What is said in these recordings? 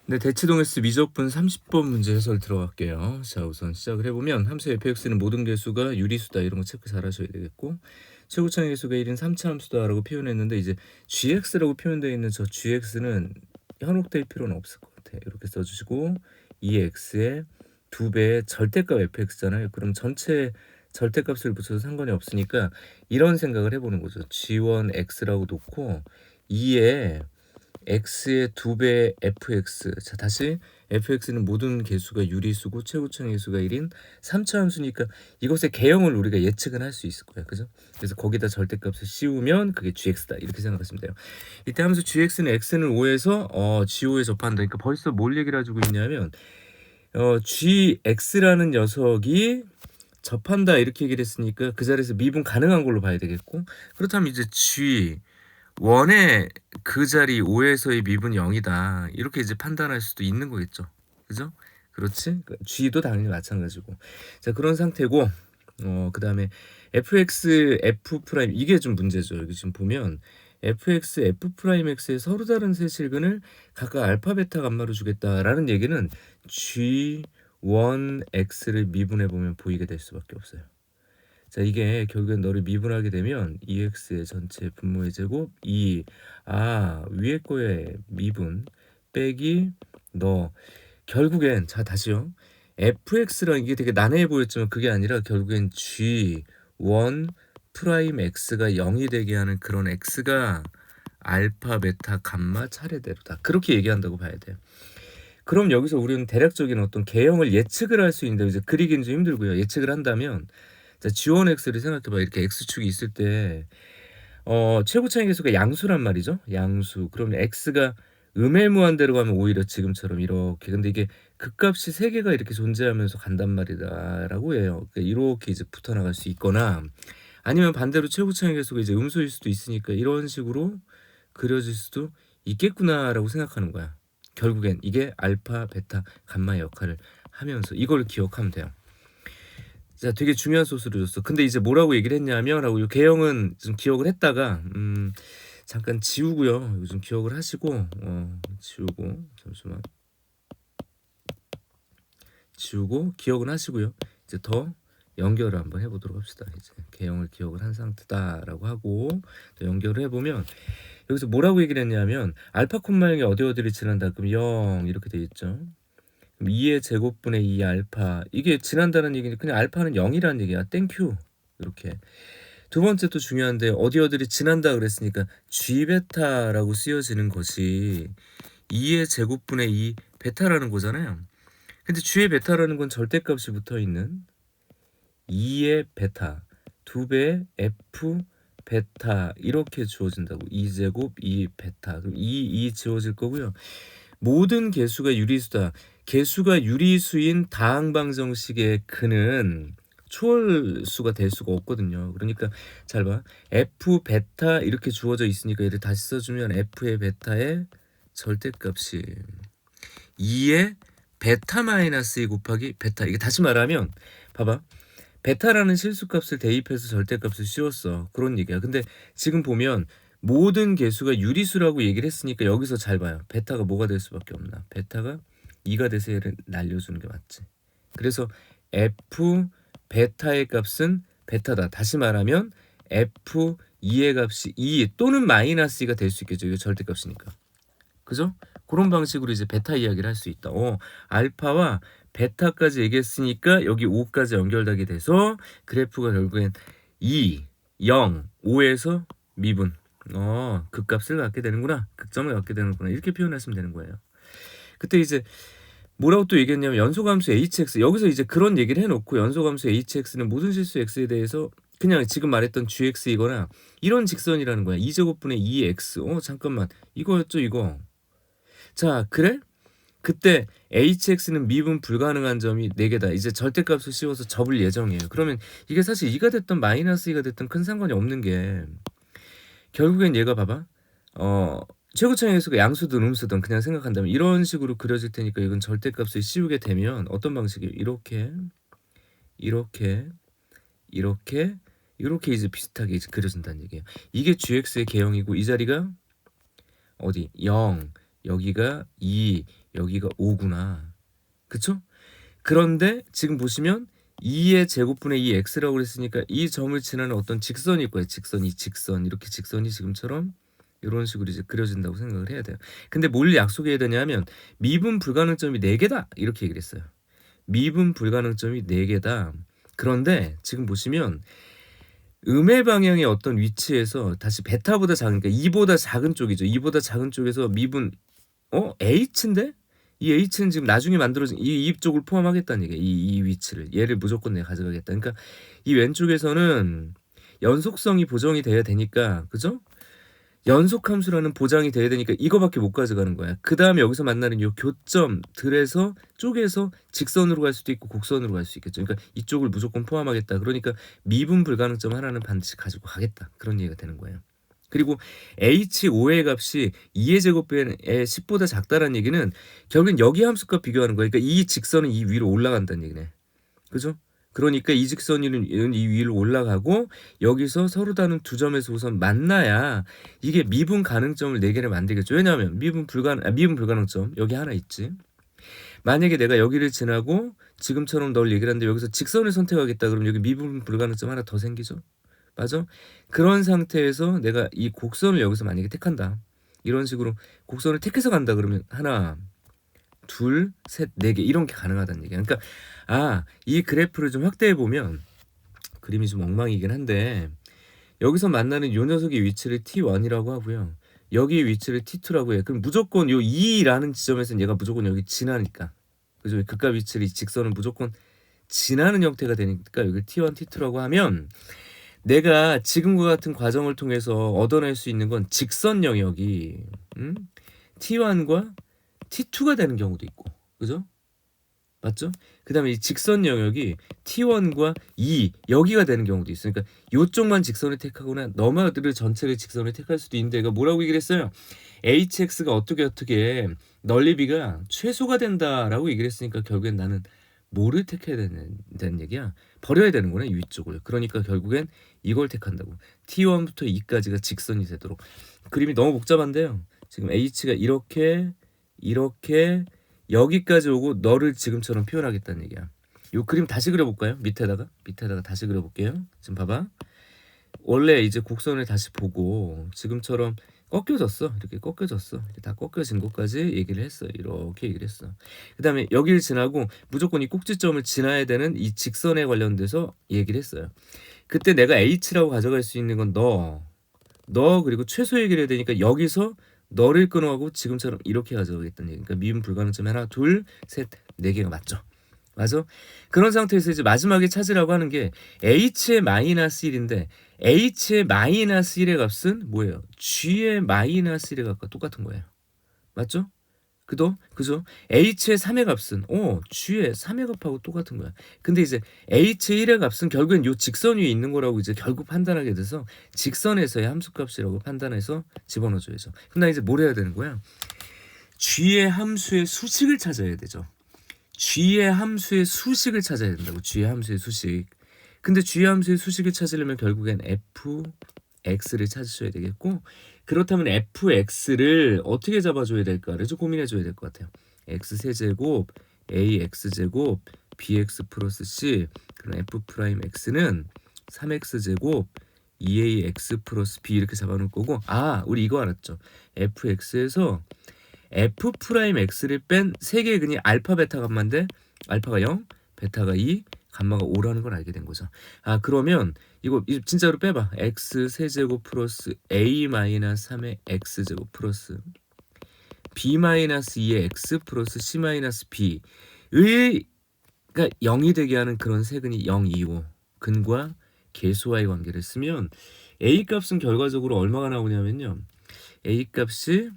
네, 대치동에서 미적분 30번 문제 해설 들어갈게요. 자, 우선 시작을 해보면 함수 fx는 모든 개수가 유리수다 이런 거 체크 잘 하셔야 되겠고, 최고차의 개수가 1인 3차 함수다라고 표현했는데, 이제 gx라고 표현되어 있는 저 gx는 현혹될 필요는 없을 것 같아요. 이렇게 써주시고, 이 x의 2배의 절대값 fx잖아요. 그럼 전체 절대값을 붙여도 상관이 없으니까 이런 생각을 해보는 거죠. g1x라고 놓고 2에 x의 2배 fx. 자, 다시 fx는 모든 개수가 유리수고 최고차의 개수가 1인 3차 함수니까 이것의 개형을 우리가 예측은 할 수 있을 거예요. 그죠? 그래서 거기다 절대값을 씌우면 그게 gx다. 이렇게 생각하시면 돼요. 이때 함수 gx는 x는 5에서 g5에 접한다. 그러니까 벌써 뭘 얘기를 해주고 있냐면 gx라는 녀석이 접한다 이렇게 얘기를 했으니까 그 자리에서 미분 가능한 걸로 봐야 되겠고, 그렇다면 이제 g 원의 그 자리 5에서의 미분 0이다 이렇게 이제 판단할 수도 있는 거겠죠. 그죠? 그렇지? g도 당연히 마찬가지고. 자, 그런 상태고, 그 다음에 fx, f 프라임, 이게 좀 문제죠. 여기 지금 보면 fx, f 프라임 x의 서로 다른 세실근을 각각 알파, 베타, 감마로 주겠다라는 얘기는 g1x를 미분해 보면 보이게 될 수밖에 없어요. 자, 이게 결국엔 너를 미분하게 되면 2x의 전체 분모의 제곱 2, 위에 거에 미분 빼기 너, 결국엔, 자, 다시요. fx랑 이게 되게 난해해 보였지만 그게 아니라 결국엔 g1 프라임 x가 0이 되게 하는 그런 x가 알파, 베타, 감마 차례대로다. 그렇게 얘기한다고 봐야 돼요. 그럼 여기서 우리는 대략적인 어떤 개형을 예측을 할 수 있는데, 이제 그리기는 좀 힘들고요. 예측을 한다면, 자, G1X를 생각해봐. 이렇게 X축이 있을 때, 최고차의 개수가 양수란 말이죠. 양수. 그러면 X가 음의 무한대로 가면 오히려 지금처럼 이렇게. 근데 이게 극값이 3개가 이렇게 존재하면서 간단 말이다라고 해요. 그러니까 이렇게 이제 붙어나갈 수 있거나, 아니면 반대로 최고차의 개수가 이제 음수일 수도 있으니까 이런 식으로 그려질 수도 있겠구나라고 생각하는 거야. 결국엔 이게 알파, 베타, 감마의 역할을 하면서 이걸 기억하면 돼요. 자, 되게 중요한 소스를 줬어. 근데 이제 뭐라고 얘기를 했냐면 하고, 이 개형은 좀 기억을 했다가 잠깐 지우고요. 이거 좀 기억을 하시고, 지우고, 잠시만, 지우고 기억은 하시고요. 이제 더 연결을 한번 해보도록 합시다. 이제 개형을 기억을 한 상태다라고 하고 또 연결을 해보면, 여기서 뭐라고 얘기를 했냐면 알파 콤마 0이 어디를 지난다. 그럼 0 이렇게 돼 있죠. 그럼 2의 제곱분의 2 알파, 이게 지난다는 얘기는 그냥 알파는 0이라는 얘기야. 땡큐. 이렇게. 두 번째 또 중요한데, 어디를 지난다 그랬으니까 g 베타라고 쓰여지는 것이 2의 제곱분의 2 베타라는 거잖아요. 근데 g의 베타라는 건 절대값이 붙어있는 2의 베타, 2배의 f 베타 이렇게 주어진다고. 2제곱 2 베타. 그럼 2 지워질 거고요. 모든 개수가 유리수다. 개수가 유리수인 다항방정식의 근은 초월수가 될 수가 없거든요. 그러니까 잘 봐. f 베타 이렇게 주어져 있으니까 얘를 다시 써주면 f의 베타의 절대값이 2의 베타 마이너스 2 곱하기 베타. 이게 다시 말하면 봐봐. 베타라는 실수값을 대입해서 절대값을 씌웠어. 그런 얘기야. 근데 지금 보면 모든 개수가 유리수라고 얘기를 했으니까 여기서 잘 봐요. 베타가 뭐가 될 수밖에 없나. 베타가 2가 돼서 얘를 날려주는 게 맞지. 그래서 f 베타의 값은 베타다. 다시 말하면 f 2의 값이 2 또는 마이너스 2가 될 수 있겠죠. 이거 절대값이니까. 그죠? 그런 방식으로 이제 베타 이야기를 할 수 있다. 알파와 베타까지 얘기했으니까 여기 5까지 연결되게 돼서 그래프가 결국엔 2, 0, 5에서 미분. 극값을 갖게 되는구나. 극점을 갖게 되는구나. 이렇게 표현하시면 되는 거예요. 그때 이제 뭐라고 또 얘기했냐면 연소함수 hx, 여기서 이제 그런 얘기를 해놓고 연소함수 hx는 모든 실수 x에 대해서 그냥 지금 말했던 gx이거나 이런 직선이라는 거야. 2제곱분의 2x. 잠깐만, 이거였죠 이거. 자, 그래? 그때 hx는 미분 불가능한 점이 4개다. 이제 절대값을 씌워서 접을 예정이에요. 그러면 이게 사실 2가 됐든 마이너스 2가 됐든 큰 상관이 없는 게, 결국엔 얘가 봐봐. 최고차의 개수가 양수든 음수든 그냥 생각한다면 이런 식으로 그려질 테니까 이건 절대값을 씌우게 되면 어떤 방식이에요? 이렇게 이렇게 이렇게 이렇게 이제 비슷하게 이제 그려진다는 얘기예요. 이게 gx의 개형이고, 이 자리가 어디 0, 여기가 2, 여기가 5구나. 그쵸? 그런데 지금 보시면 2의 제곱분의 2x라고 그랬으니까 이 점을 지나는 어떤 직선이 있고요. 직선, 이 직선, 이렇게 직선이 지금처럼 이런 식으로 이제 그려진다고 생각을 해야 돼요. 근데 뭘 약속해야 되냐면 미분 불가능점이 4개다 이렇게 얘기를 했어요. 미분 불가능점이 4개다. 그런데 지금 보시면 음의 방향의 어떤 위치에서 다시 베타보다 작은, 그러니까 2보다 작은 쪽이죠. 2보다 작은 쪽에서 미분 h인데? 이 h는 지금 나중에 만들어진 이 쪽을 포함하겠다는 얘기예요. 이 위치를. 얘를 무조건 내가 가져가겠다. 그러니까 이 왼쪽에서는 연속성이 보정이 돼야 되니까, 그죠? 연속함수라는 보장이 돼야 되니까 이거밖에 못 가져가는 거야. 그 다음에 여기서 만나는 이 교점들에서 쪼개서 직선으로 갈 수도 있고 곡선으로 갈 수 있겠죠. 그러니까 이쪽을 무조건 포함하겠다. 그러니까 미분 불가능점 하나는 반드시 가지고 가겠다. 그런 얘기가 되는 거예요. 그리고 h5의 값이 2의 제곱분의 10보다 작다는 얘기는 결국엔 여기 함수값 비교하는 거예요. 그러니까 이 직선은 이 위로 올라간다는 얘기네. 그죠? 그러니까 이 직선은 이 위로 올라가고 여기서 서로 다른 두 점에서 우선 만나야 이게 미분 가능점을 4개를 만들겠죠. 왜냐하면 미분 불가능점 여기 하나 있지. 만약에 내가 여기를 지나고 지금처럼 널 얘기를 하는데 여기서 직선을 선택하겠다 그러면 여기 미분 불가능점 하나 더 생기죠. 맞아? 그런 상태에서 내가 이 곡선을 여기서 만약에 택한다. 이런 식으로 곡선을 택해서 간다 그러면 하나, 둘, 셋, 4개 이런 게 가능하다는 얘기야. 그러니까 이 그래프를 좀 확대해 보면 그림이 좀 엉망이긴 한데 여기서 만나는 요 녀석의 위치를 T1이라고 하고요. 여기의 위치를 T2라고 해요. 그럼 무조건 요 2라는 지점에서는 얘가 무조건 여기 지나니까. 그죠? 극과 위치를 이 직선은 무조건 지나는 형태가 되니까 여기 T1, T2라고 하면 내가 지금과 같은 과정을 통해서 얻어낼 수 있는 건 직선 영역이 T1과 T2가 되는 경우도 있고, 그죠? 맞죠? 그 다음에 이 직선 영역이 T1과 2 여기가 되는 경우도 있어요. 그러니까 이쪽만 직선을 택하거나 너마들을 전체를 직선을 택할 수도 있는데 이거 뭐라고 얘기를 했어요? hx가 어떻게 넓이가 최소가 된다라고 얘기를 했으니까 결국엔 나는 뭐를 택해야 되는 얘기야? 버려야 되는구나, 이 위쪽을. 그러니까 결국엔 이걸 택한다고. T1부터 2까지가 직선이 되도록. 그림이 너무 복잡한데요. 지금 h가 이렇게 여기까지 오고 너를 지금처럼 표현하겠다는 얘기야. 이 그림 다시 그려볼까요? 밑에다가 다시 그려볼게요. 지금 봐봐. 원래 이제 곡선을 다시 보고 지금처럼 꺾여졌어. 이렇게 꺾여졌어. 이렇게 다 꺾여진 것까지 얘기를 했어. 이렇게 얘기를 했어. 그 다음에 여기를 지나고 무조건 이 꼭지점을 지나야 되는 이 직선에 관련돼서 얘기를 했어요. 그때 내가 h라고 가져갈 수 있는 건 너 그리고 최소 얘기를 해야 되니까 여기서 너를 끊어가고 지금처럼 이렇게 가져가겠다는 얘기. 그러니까 미분 불가능점 하나, 둘, 셋, 4개가 맞죠. 맞아? 그런 상태에서 이제 마지막에 찾으라고 하는 게 h의 마이너스 1인데 h의 마이너스 1의 값은 뭐예요? g의 마이너스 1의 값과 똑같은 거예요. 맞죠? 그죠? h의 3의 값은 g의 3의 값하고 똑같은 거야. 근데 이제 h의 1의 값은 결국엔 요 직선 위에 있는 거라고 이제 결국 판단하게 돼서 직선에서의 함수값이라고 판단해서 집어넣어줘야죠. 그럼 나 이제 뭘 해야 되는 거야? g의 함수의 수식을 찾아야 되죠. g의 함수의 수식을 찾아야 된다고. g의 함수의 수식. 근데 g의 함수의 수식을 찾으려면 결국엔 fx를 찾으셔야 되겠고, 그렇다면 fx를 어떻게 잡아줘야 될까를 좀 고민해줘야 될 것 같아요. x세제곱 ax제곱 bx 플러스 c, 그럼 f'x는 3x제곱 2ax 플러스 b 이렇게 잡아놓을 거고, 우리 이거 알았죠. fx에서 f'x를 뺀 3개의 근이 알파 베타 감마인데 알파가 0, 베타가 2, 감마가 5라는 걸 알게 된 거죠. 그러면 이거 진짜로 빼봐. x 세제곱 플러스 a 마이너스 3의 x제곱 플러스 b 마이너스 2의 x 플러스 c 마이너스 b의 그러니까 0이 되게 하는 그런 세근이 0, 2, 5 근과 계수와의 관계를 쓰면 a 값은 결과적으로 얼마가 나오냐면요. a 값이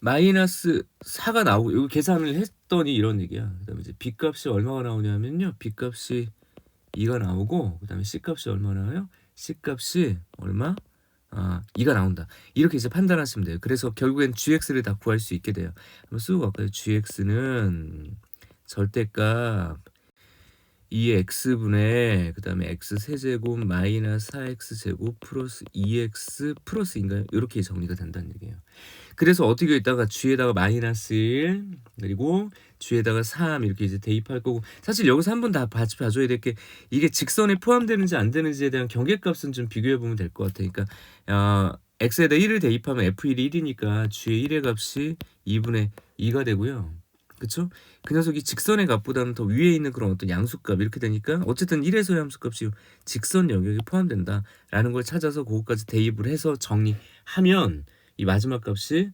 마이너스 4가 나오고 이거 계산을 했더니 이런 얘기야. 그다음에 이제 b 값이 얼마가 나오냐면요. b 값이 2가 나오고 그다음에 c 값이 얼마 나와요? c 값이 얼마? 2가 나온다. 이렇게 이제 판단하시면 돼요. 그래서 결국엔 gx를 다 구할 수 있게 돼요. 한번 쓰고 갈까요? gx는 절대값 2x분의 그다음에 x 세제곱 마이너스 4x 제곱 플러스 2x 플러스인가요? 요렇게 정리가 된다는 얘기예요. 그래서 어떻게 있다가 g에다가 마이너스 1 그리고 g에다가 3 이렇게 이제 대입할 거고, 사실 여기서 한 번 다 같이 봐줘야 될 게 이게 직선에 포함되는지 안 되는지에 대한 경계값은 좀 비교해 보면 될 것 같아요. 그러니까 x에다 1을 대입하면 f1이 1이니까 g의 1의 값이 2분의 2가 되고요. 그쵸? 그 녀석이 직선의 값보다는 더 위에 있는 그런 어떤 양수값 이렇게 되니까 어쨌든 1에서의 함수값이 직선 영역에 포함된다라는 걸 찾아서 그것까지 대입을 해서 정리하면 이 마지막 값이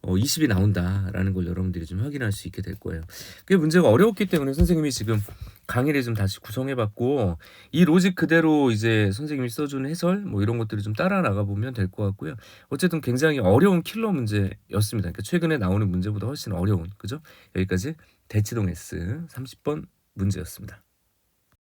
20이 나온다라는 걸 여러분들이 좀 확인할 수 있게 될 거예요. 그게 문제가 어려웠기 때문에 선생님이 지금 강의를 좀 다시 구성해봤고, 이 로직 그대로 이제 선생님이 써준 해설 뭐 이런 것들을 좀 따라 나가보면 될 것 같고요. 어쨌든 굉장히 어려운 킬러 문제였습니다. 그러니까 최근에 나오는 문제보다 훨씬 어려운, 그죠? 여기까지 대치동 S 30번 문제였습니다.